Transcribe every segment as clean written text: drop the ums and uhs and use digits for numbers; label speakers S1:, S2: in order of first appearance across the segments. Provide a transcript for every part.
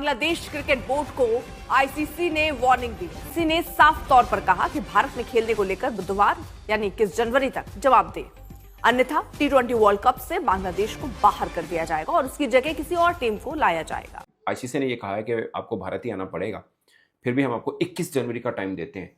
S1: Bangladesh cricket board को ICC ने warning दी। ICC ने साफ तौर पर कहा कि भारत में खेलने को लेकर बुधवार यानी 21 जनवरी तक जवाब दे, अन्यथा T20 वर्ल्ड कप से बांग्लादेश को बाहर कर दिया जाएगा और उसकी जगह किसी और टीम को लाया जाएगा।
S2: आईसीसी ने यह कहा है कि आपको भारत ही आना पड़ेगा, फिर भी हम आपको 21 जनवरी का टाइम देते हैं।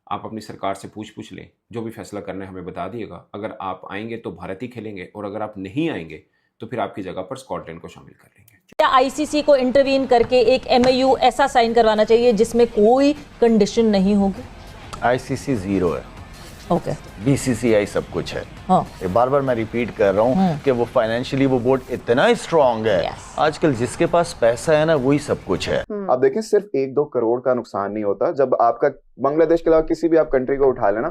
S2: आप अपनी सरकार से पूछ लें, जो भी फैसला करना है हमें बता दिएगा। अगर आप आएंगे तो भारत ही खेलेंगे और अगर आप नहीं आएंगे तो फिर आपकी जगह पर स्कॉटलैंड को शामिल कर लेंगे।
S3: क्या आईसीसी को इंटरवीन करके एक MOU ऐसा साइन करवाना चाहिए जिसमें कोई कंडीशन नहीं होगी?
S4: आईसीसी जीरो है,
S3: ओके,
S4: बीसीसीआई सब कुछ है।
S3: हाँ,
S4: बार बार मैं रिपीट कर रहा हूँ कि वो फाइनेंशियली वो बोर्ड इतना स्ट्रांग है। आजकल जिसके पास पैसा है ना वही सब कुछ है।
S5: आप देखें, सिर्फ 1-2 करोड़ का नुकसान नहीं होता। जब आपका बांग्लादेश के अलावा किसी भी आप कंट्री को उठा लेना,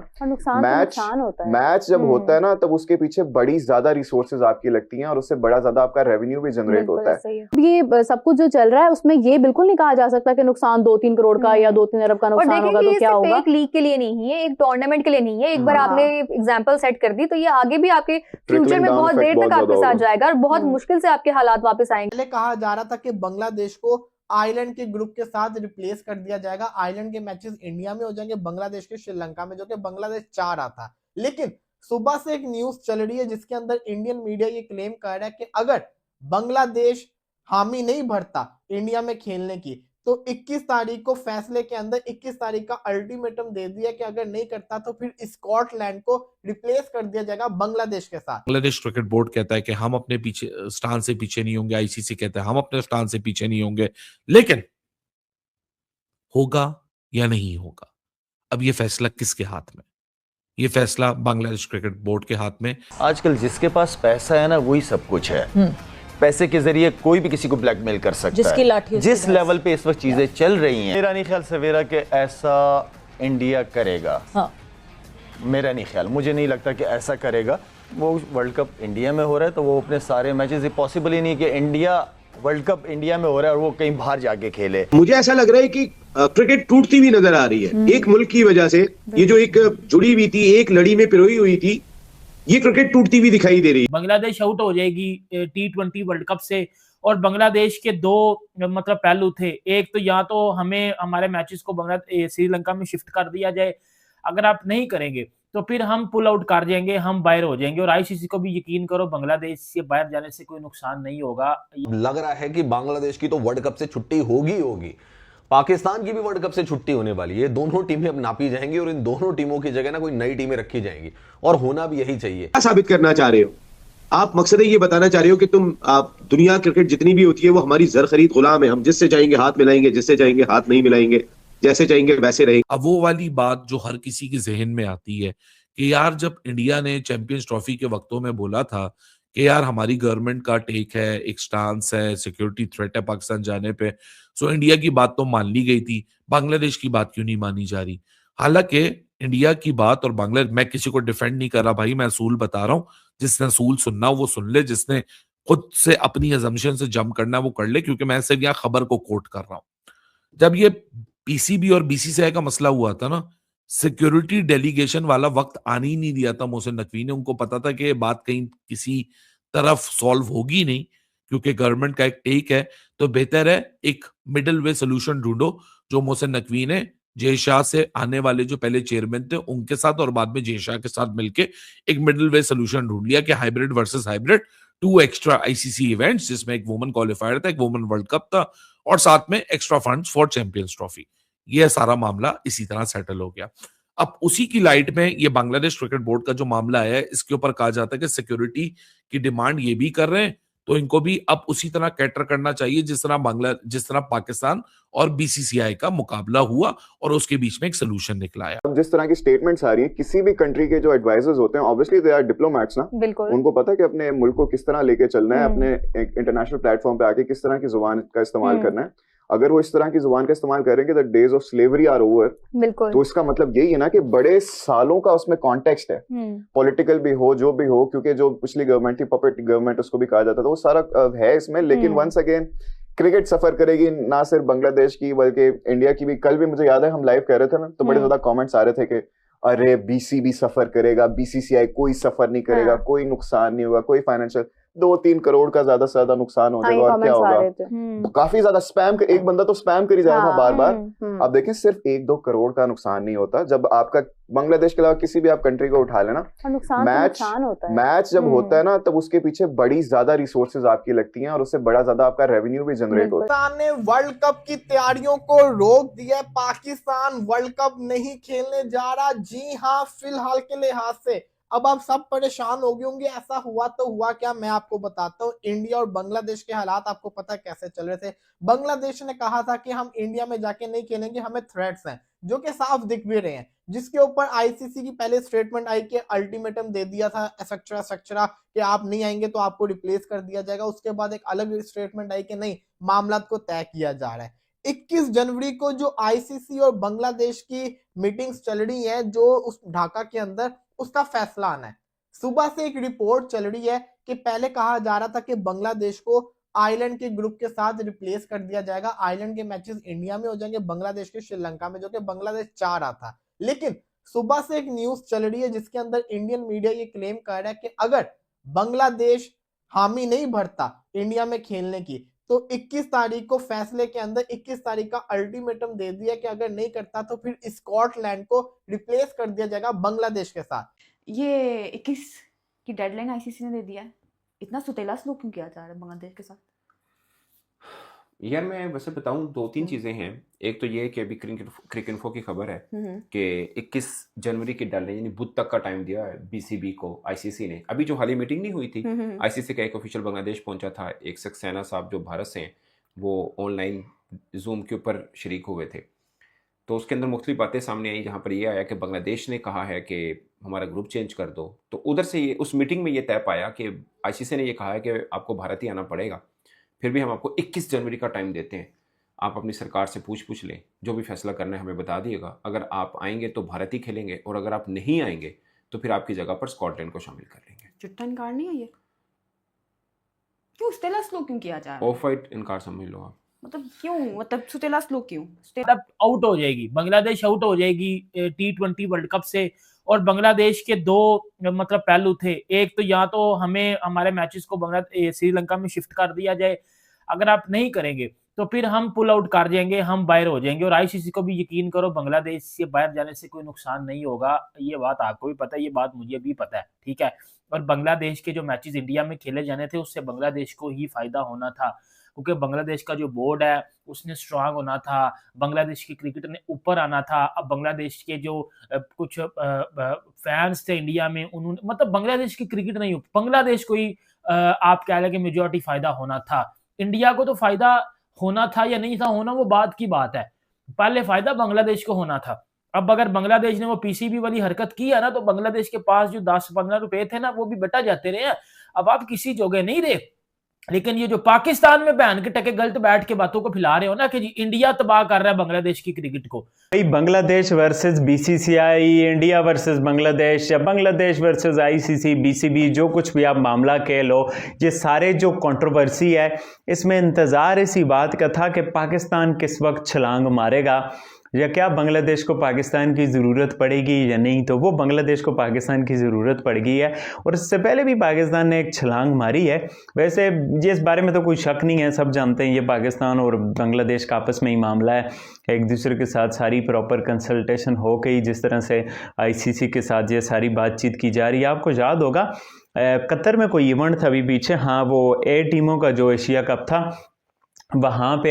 S5: मैच जब होता है ना तब उसके पीछे बड़ी ज्यादा रिसोर्सेज आपकी लगती हैं और उससे बड़ा ज्यादा आपका रेवेन्यू भी जनरेट होता है।
S6: ये सब कुछ जो चल रहा है उसमें ये बिल्कुल नहीं कहा जा सकता कि नुकसान 2-3 करोड़ का या 2-3 अरब का नुकसान होगा तो क्या होगा।
S7: एक लीग के लिए नहीं है, एक टूर्नामेंट के लिए नहीं है। एक बार आपने एग्जांपल सेट कर दी तो ये आगे भी आपके फ्यूचर में बहुत देर तक आपके साथ जाएगा और बहुत मुश्किल से आपके हालात वापस आएंगे।
S8: पहले कहा जा रहा था कि बांग्लादेश को आयरलैंड के ग्रुप के साथ रिप्लेस कर दिया जाएगा। आयरलैंड के मैचेस इंडिया में हो जाएंगे, बांग्लादेश के श्रीलंका में, जो कि बांग्लादेश चाह रहा था। लेकिन सुबह से एक न्यूज चल रही है जिसके अंदर इंडियन मीडिया ये क्लेम कर रहा है कि अगर बांग्लादेश हामी नहीं भरता इंडिया में खेलने की तो 21 तारीख को फैसले के अंदर 21 तारीख का अल्टीमेटम दे दिया कि अगर नहीं करता तो फिर स्कॉटलैंड को रिप्लेस कर दिया जाएगा बांग्लादेश के साथ।
S9: बांग्लादेश क्रिकेट बोर्ड कहता है कि हम अपने पीछे स्टांस से पीछे नहीं होंगे, आईसीसी कहता है हम अपने स्टांस से पीछे नहीं होंगे। लेकिन होगा या नहीं होगा, अब ये फैसला किसके हाथ में? ये फैसला बांग्लादेश क्रिकेट बोर्ड के हाथ में।
S4: आजकल जिसके पास पैसा है ना वही सब कुछ है। पैसे के जरिए कोई भी किसी को ब्लैकमेल कर सकता है। जिस लेवल पे इस वक्त चीजें चल रही हैं, मेरा नहीं ख्याल सवेरा के ऐसा इंडिया करेगा। हाँ। मेरा नहीं ख्याल, मुझे नहीं लगता कि ऐसा करेगा। वो वर्ल्ड कप इंडिया में हो रहा है तो वो अपने सारे मैचेस, पॉसिबल ही नहीं कि इंडिया वर्ल्ड कप इंडिया में हो रहा है और वो कहीं बाहर जाके खेले।
S10: मुझे ऐसा लग रहा है कि क्रिकेट टूटती हुई नजर आ रही है एक मुल्क की वजह से। ये जो एक जुड़ी हुई थी, एक लड़ी में पिरोई हुई थी, ये क्रिकेट टूटती हुई दिखाई दे रही है।
S11: बांग्लादेश आउट हो जाएगी T20 वर्ल्ड कप से और बांग्लादेश के दो मतलब पहलू थे। एक तो या तो हमें हमारे मैचेस को श्रीलंका में शिफ्ट कर दिया जाए, अगर आप नहीं करेंगे तो फिर हम पुल आउट कर जाएंगे, हम बाहर हो जाएंगे। और आईसीसी को भी यकीन करो बांग्लादेश से बाहर जाने से कोई नुकसान नहीं होगा।
S12: लग रहा है कि बांग्लादेश की तो वर्ल्ड कप से छुट्टी होगी, पाकिस्तान की भी वर्ल्ड कप से छुट्टी होने वाली है। दोनों टीमें अब नापी जाएंगी और इन दोनों टीमों की जगह ना कोई नई टीमें रखी जाएंगी और होना भी यही चाहिए।
S10: क्या साबित करना चाह रहे हो आप? मकसद ये बताना चाह रहे हो कि आप दुनिया क्रिकेट जितनी भी होती है वो हमारी जर खरीद गुलाम है, हम जिससे चाहेंगे हाथ मिलाएंगे, जिससे चाहेंगे हाथ नहीं मिलाएंगे, जैसे चाहेंगे वैसे रहेंगे।
S9: अब वो वाली बात जो हर किसी के जहन में आती है कि यार जब इंडिया ने चैंपियंस ट्रॉफी के वक्तों में बोला था कि यार हमारी गवर्नमेंट का टेक है, एक स्टांस है, सिक्योरिटी थ्रेट है पाकिस्तान जाने पे, सो इंडिया की बात तो मान ली गई थी, बांग्लादेश की बात क्यों नहीं मानी जा रही? हालांकि इंडिया की बात और बांग्लादेश, मैं किसी को डिफेंड नहीं कर रहा भाई, मैं असूल बता रहा हूं। जिसने असूल सुनना वो सुन ले, जिसने खुद से अपनी अजम्पशन से जंप करना वो कर ले, क्योंकि मैं सिर्फ यहाँ खबर को कोट कर रहा हूं। जब ये पीसीबी और बीसीसीआई का मसला हुआ था ना, सिक्योरिटी डेलीगेशन वाला वक्त आने ही नहीं दिया था मोहसिन नकवी ने। उनको पता था कि ये बात कहीं किसी तरफ सॉल्व होगी नहीं, क्योंकि गवर्नमेंट का एक टेक है, तो बेहतर है एक मिडिल वे सोल्यूशन ढूंढो। जो मोहसिन नकवी ने जय शाह से आने वाले जो पहले चेयरमैन थे उनके साथ और बाद में जय शाह के साथ मिलके एक मिडिल वे सोल्यूशन ढूंढ लिया कि hybrid versus hybrid, 2 extra ICC events जिसमें एक वुमेन क्वालिफायर था, एक वुमेन वर्ल्ड कप था और साथ में extra funds for champions trophy. यह सारा मामला इसी तरह सेटल हो गया। अब उसी की लाइट में ये बांग्लादेश क्रिकेट बोर्ड का जो मामला है, इसके ऊपर कहा जाता है कि सिक्योरिटी की डिमांड ये भी कर रहे हैं, तो इनको भी अब उसी तरह कैटर करना चाहिए जिस तरह पाकिस्तान और बीसीसीआई का मुकाबला हुआ और उसके बीच में एक सोल्यूशन निकला है।
S5: अब जिस तरह की स्टेटमेंट्स आ रही है, किसी भी कंट्री के जो एडवाइजर्स होते हैं, ऑब्वियसली दे आर डिप्लोमैट्स ना, उनको पता है कि अपने मुल्क को किस तरह लेके चलना है, अपने इंटरनेशनल प्लेटफॉर्म पे आके किस तरह की जुबान का इस्तेमाल करना है। अगर वो इस तरह की जुबान का इस्तेमाल करेंगे, the days of slavery are over, तो इसका मतलब यही है ना कि बड़े सालों का उसमें कॉन्टेक्स्ट है, पॉलिटिकल भी हो, जो भी हो, क्योंकि जो पिछली गवर्नमेंट थी, पपेट गवर्नमेंट उसको भी कहा जाता था, वो सारा है इसमें। लेकिन वंस अगेन क्रिकेट सफर करेगी, ना सिर्फ बांग्लादेश की बल्कि इंडिया की भी। कल भी मुझे याद है हम लाइव कह रहे थे ना, तो बड़े ज्यादा कमेंट्स आ रहे थे कि अरे बीसीबी सफर करेगा, बीसीसीआई कोई सफर नहीं करेगा, कोई नुकसान नहीं होगा, कोई फाइनेंशियल। 2-3 करोड़ का ज्यादा से ज्यादा नुकसान हो जाएगा और क्या होगा। काफी ज्यादा स्पैम, एक बंदा तो स्पैम कर ही जा रहा था बार बार। आप देखें सिर्फ 1-2 करोड़ का नुकसान नहीं होता जब आपका बांग्लादेश के अलावा किसी भी आप कंट्री को उठा लेना, मैच जब होता है ना तब उसके पीछे बड़ी ज्यादा रिसोर्सेज आपकी लगती हैं और उससे बड़ा ज्यादा आपका रेवेन्यू भी जनरेट होता है।
S8: पाकिस्तान ने वर्ल्ड कप की तैयारियों को रोक दिया। पाकिस्तान वर्ल्ड कप नहीं खेलने जा रहा। जी हाँ, फिलहाल के लिहाज से अब आप सब परेशान हो गए होंगे, ऐसा हुआ तो हुआ क्या, मैं आपको बताता हूँ। इंडिया और बांग्लादेश के हालात आपको पता है कैसे चल रहे थे। बांग्लादेश ने कहा था कि हम इंडिया में जाके नहीं खेलेंगे, हमें थ्रेट्स हैं, जो कि साफ दिख भी रहे हैं, जिसके ऊपर आईसीसी की पहले स्टेटमेंट आई कि अल्टीमेटम दे दिया था एक्सेट्रा कि आप नहीं आएंगे तो आपको रिप्लेस कर दिया जाएगा। उसके बाद एक अलग स्टेटमेंट आई कि नहीं, मामला को तय किया जा रहा है। 21 जनवरी को जो आईसीसी और बांग्लादेश की मीटिंग्स चल रही है जो उस ढाका के अंदर, उसका फैसला आना है। सुबह से एक रिपोर्ट चल रही है कि पहले कहा जा रहा था कि बांग्लादेश को आइलैंड के ग्रुप के साथ रिप्लेस कर दिया जाएगा। आइलैंड के मैचेस इंडिया में हो जाएंगे, बांग्लादेश के श्रीलंका में, जो कि बांग्लादेश चाह रहा था। लेकिन सुबह से एक न्यूज चल रही है जिसके अंदर इंडियन मीडिया ये क्लेम कर रहा है कि अगर बांग्लादेश हामी नहीं भरता इंडिया में खेलने की तो 21 तारीख को फैसले के अंदर 21 तारीख का अल्टीमेटम दे दिया कि अगर नहीं करता तो फिर स्कॉटलैंड को रिप्लेस कर दिया जाएगा बांग्लादेश के साथ।
S13: ये 21 की डेडलाइन आईसीसी ने दे दिया है। इतना सुतेला सलूक क्यों किया जा रहा है बांग्लादेश के साथ?
S2: यार मैं वैसे बताऊं, 2-3 चीजें हैं। एक तो ये कि अभी क्रिकेइन्फो की खबर है कि 21 जनवरी की डेडलाइन यानी बुध तक का टाइम दिया है बीसीबी को आईसीसी ने। अभी जो हाल ही मीटिंग नहीं हुई थी, आईसीसी का एक ऑफिशियल बांग्लादेश पहुंचा था, एक सक्सेना साहब जो भारत से हैं वो ऑनलाइन जूम के ऊपर शरीक हुए थे। तो उसके अंदर मुख्तलिफ बातें सामने आई, जहाँ पर ये आया कि बांग्लादेश ने कहा है कि हमारा ग्रुप चेंज कर दो। तो उधर से ये उस मीटिंग में ये तय पाया कि आईसीसी ने ये कहा है कि आपको भारत ही आना पड़ेगा, फिर भी हम आपको 21 जनवरी का टाइम देते हैं। आप अपनी सरकार से पूछ लें, जो भी फैसला करना है हमें बता दिएगा। अगर आप आएंगे तो भारत ही खेलेंगे और अगर आप नहीं आएंगे तो फिर आपकी जगह पर स्कॉटलैंड को शामिल कर लेंगे।
S13: चिट्टा इनकार नहीं है ये? क्यों सुतेला सलूक क्यों किया जा रहा है?
S2: ऑफ वाइट इनकार समझ लो आप।
S13: मतलब क्यों, मतलब सुतेला सलूक क्यों?
S11: आउट हो जाएगी बांग्लादेश, आउट हो जाएगी T20 वर्ल्ड कप से। और बांग्लादेश के दो मतलब पहलू थे। एक तो या तो हमें हमारे मैचेस को श्रीलंका में शिफ्ट कर दिया जाए, अगर आप नहीं करेंगे तो फिर हम पुल आउट कर जाएंगे, हम बाहर हो जाएंगे। और आईसीसी को भी यकीन करो बांग्लादेश से बाहर जाने से कोई नुकसान नहीं होगा। ये बात आपको भी पता है, ये बात मुझे भी पता है, ठीक है। और बांग्लादेश के जो मैचेस इंडिया में खेले जाने थे उससे बांग्लादेश को ही फायदा होना था, क्योंकि बांग्लादेश का जो बोर्ड है उसने स्ट्रांग होना था, बांग्लादेश की क्रिकेट ने ऊपर आना था। अब बांग्लादेश के जो कुछ फैंस थे इंडिया में, उन्होंने मतलब बांग्लादेश की क्रिकेट नहीं, बांग्लादेश को ही आप कह लें कि मेजॉरिटी फायदा होना था। इंडिया को तो फायदा होना था या नहीं था होना, वो बात की बात है। पहले फायदा बांग्लादेश को होना था। अब अगर बांग्लादेश ने वो पीसीबी वाली हरकत की है ना, तो बांग्लादेश के पास जो 10-15 रुपए थे ना, वो भी बेटा जाते रहे हैं। अब आप किसी जगह नहीं रहे। लेकिन ये जो पाकिस्तान में बहन के टके गलत बैठ के बातों को फैला रहे हो ना कि जी इंडिया तबाह कर रहा है बांग्लादेश की क्रिकेट को।
S14: भाई Bangladesh versus BCCI, India versus Bangladesh या बांग्लादेश वर्सेस आईसीसी, बीसीबी, जो कुछ भी आप मामला कह लो, ये सारे जो कंट्रोवर्सी है, इसमें इंतजार इसी बात का था कि पाकिस्तान किस वक्त छलांग मारेगा या क्या बांग्लादेश को पाकिस्तान की ज़रूरत पड़ेगी या नहीं। तो वो बांग्लादेश को पाकिस्तान की ज़रूरत पड़ गई है और इससे पहले भी पाकिस्तान ने एक छलांग मारी है। वैसे ये इस बारे में तो कोई शक नहीं है, सब जानते हैं ये पाकिस्तान और बांग्लादेश का आपस में ही मामला है। एक दूसरे के साथ सारी प्रॉपर कंसल्टेशन हो गई, जिस तरह से आईसीसी के साथ ये सारी बातचीत की जा रही है। आपको याद होगा कतर में कोई इवेंट था अभी पीछे, हाँ वो 8 टीमों का जो एशिया कप था, वहाँ पे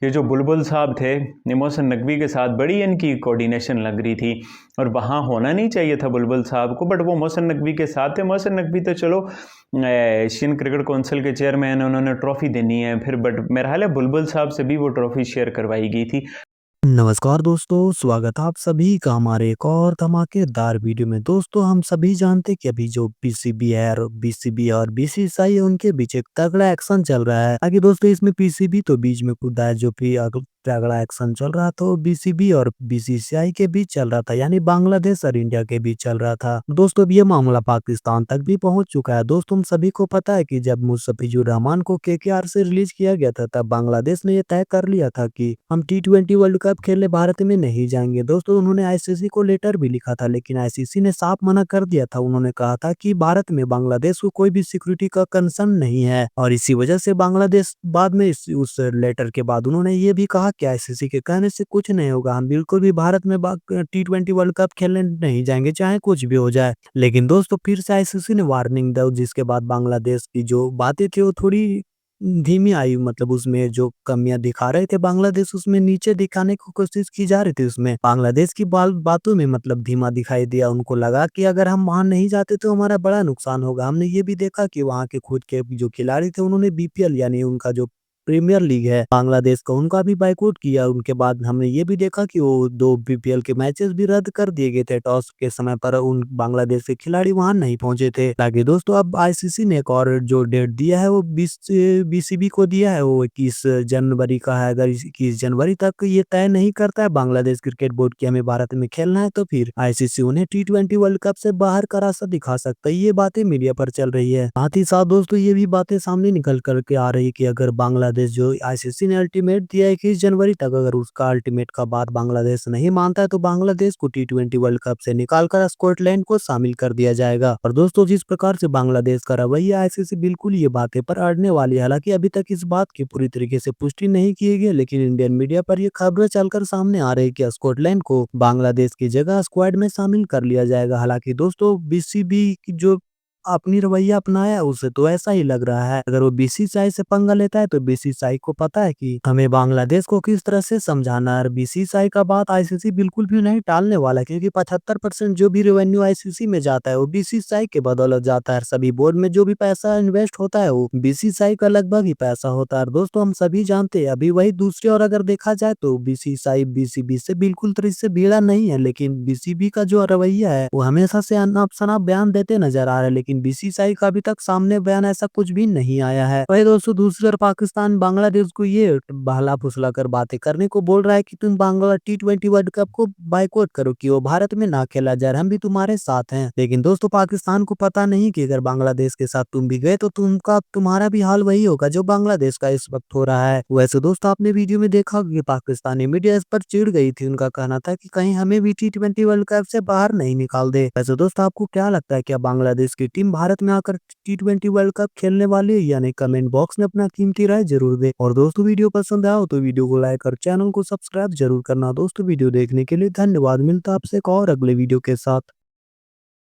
S14: ये जो बुलबुल साहब थे मोहसिन नकवी के साथ बड़ी इनकी कोऑर्डिनेशन लग रही थी और वहाँ होना नहीं चाहिए था बुलबुल साहब को, बट वो मोहसिन नकवी के साथ थे। मोहसिन नकवी तो चलो एशियन क्रिकेट काउंसिल के चेयरमैन, उन्होंने ट्रॉफी देनी है फिर, बट मेरा ख्याल है बुलबुल साहब से भी वो ट्रॉफी शेयर करवाई गई थी।
S15: नमस्कार दोस्तों, स्वागत आप सभी का हमारे एक और धमाकेदार वीडियो में। दोस्तों हम सभी जानते कि अभी जो पीसीबी है और बीसीबी और बीसीसीआई है, उनके बीच एक तगड़ा एक्शन चल रहा है। आगे दोस्तों इसमें पीसीबी तो बीच में कूदा है, जो भी तगड़ा एक्शन चल रहा था, वो बीसीबी और बीसीसीआई के बीच चल रहा था, यानी बांग्लादेश और इंडिया के बीच चल रहा था। दोस्तों अब ये मामला पाकिस्तान तक भी पहुंच चुका है। दोस्तों हम सभी को पता है कि जब मुस्तफिजुर रहमान को केकेआर से रिलीज किया गया था, तब बांग्लादेश ने ये तय कर लिया था कि हम T20 वर्ल्ड कप खेलने भारत में नहीं जाएंगे। दोस्तों उन्होंने आईसीसी को लेटर भी लिखा था, लेकिन आईसीसी ने साफ मना कर दिया था। उन्होंने कहा था कि भारत में बांग्लादेश को कोई भी सिक्योरिटी का कंसर्न नहीं है, और इसी वजह से बांग्लादेश बाद में उस लेटर के बाद उन्होंने ये भी कहा कि आईसीसी के कहने से कुछ नहीं होगा, हम बिल्कुल भी भारत में T20 वर्ल्ड कप खेलने नहीं जाएंगे चाहे कुछ भी हो जाए। लेकिन दोस्तों फिर से आईसीसी ने वार्निंग दी, जिसके बाद बांग्लादेश की जो बातें थी वो थोड़ी धीमी आई, मतलब उसमें जो कमियां दिखा रहे थे बांग्लादेश, उसमें नीचे दिखाने की कोशिश की जा रही थी। उसमें बांग्लादेश की बातों में मतलब धीमा दिखाई दिया। उनको लगा कि अगर हम वहां नहीं जाते तो हमारा बड़ा नुकसान होगा। हमने ये भी देखा कि वहां के खुद के जो खिलाड़ी थे उन्होंने बीपीएल यानी उनका जो प्रीमियर लीग है बांग्लादेश का, उनका भी बायकॉट किया। उनके बाद हमने ये भी देखा कि वो 2 बीपीएल के मैचेस भी रद्द कर दिए गए थे टॉस के समय पर। उन बांग्लादेश के खिलाड़ी वहां नहीं पहुंचे थे। ताकि दोस्तों अब आईसीसी ने एक और जो डेट दिया है वो बीसीबी को दिया है, वो 21 जनवरी का है। अगर 21 जनवरी तक ये तय नहीं करता है बांग्लादेश क्रिकेट बोर्ड की हमें भारत में खेलना है, तो फिर आईसीसी उन्हें T20 वर्ल्ड कप से बाहर का रास्ता दिखा सकता है। ये बातें मीडिया पर चल रही है। साथ ही साथ दोस्तों ये भी बातें सामने निकल करके आ रही है कि अगर बांग्लादेश जो आईसीसी ने अल्टीमेट दिया है 21 जनवरी तक, अगर उसका अल्टीमेट का बात बांग्लादेश नहीं मानता है तो बांग्लादेश को T20 वर्ल्ड कप से निकालकर स्कॉटलैंड को शामिल कर दिया जाएगा। और दोस्तों जिस प्रकार से बांग्लादेश का रवैया, आईसीसी बिल्कुल ये बातें पर अड़ने वाली है। हालांकि अभी तक इस बात की पूरी तरीके से पुष्टि नहीं की गई, लेकिन इंडियन मीडिया पर ये खबरें चलकर सामने आ रही है कि स्कॉटलैंड को बांग्लादेश की जगह स्क्वाड में शामिल कर लिया जाएगा। हालांकि दोस्तों बीसीबी की जो अपनी रवैया अपनाया उसे तो ऐसा ही लग रहा है। अगर वो बीसीसीआई से पंगा लेता है तो बीसीसीआई को पता है कि हमें बांग्लादेश को किस तरह से समझाना है। बीसीसीआई का बात आईसीसी बिल्कुल भी नहीं टालने वाला, क्योंकि 75% जो भी रेवेन्यू आईसीसी में जाता है वो बीसीसीआई के बदौलत जाता है। सभी बोर्ड में जो भी पैसा इन्वेस्ट होता है वो बीसीसीआई का लगभग ही पैसा होता है। दोस्तों हम सभी जानते हैं। अभी वही दूसरी ओर अगर देखा जाए तो बीसीसीआई बीसीबी से बिल्कुल तरह से भिड़ा नहीं है, लेकिन बीसीबी का जो रवैया है वो हमेशा से अनाप शनाप बयान देते नजर आ रहा है, लेकिन बीसीसीआई का अभी तक सामने बयान ऐसा कुछ भी नहीं आया है। वही दोस्तों दूसरी ओर पाकिस्तान बांग्लादेश को ये बहला फुसला कर बातें करने को बोल रहा है कि तुम बांग्ला T20 वर्ल्ड कप को बायकॉट करो, कि वो भारत में ना खेला जाए, हम भी तुम्हारे साथ हैं। लेकिन दोस्तों पाकिस्तान को पता नहीं कि अगर बांग्लादेश के साथ तुम भी गए तो तुम्हारा भी हाल वही होगा जो बांग्लादेश का इस वक्त हो रहा है। वैसे दोस्तों आपने वीडियो में देखा कि पाकिस्तानी मीडिया इस पर चिढ़ गई थी। उनका कहना था कि कहीं हमें भी T20 वर्ल्ड कप से बाहर नहीं निकाल दे। वैसे दोस्तों आपको क्या लगता है, क्या बांग्लादेश की टीम भारत में आकर T20 वर्ल्ड कप खेलने वाली है? यानी कमेंट बॉक्स में अपना कीमती राय जरूर दे। और दोस्तों वीडियो पसंद आया हो तो वीडियो को लाइक और चैनल को सब्सक्राइब जरूर करना। दोस्तों वीडियो देखने के लिए धन्यवाद। मिलता आपसे एक और अगले वीडियो के साथ।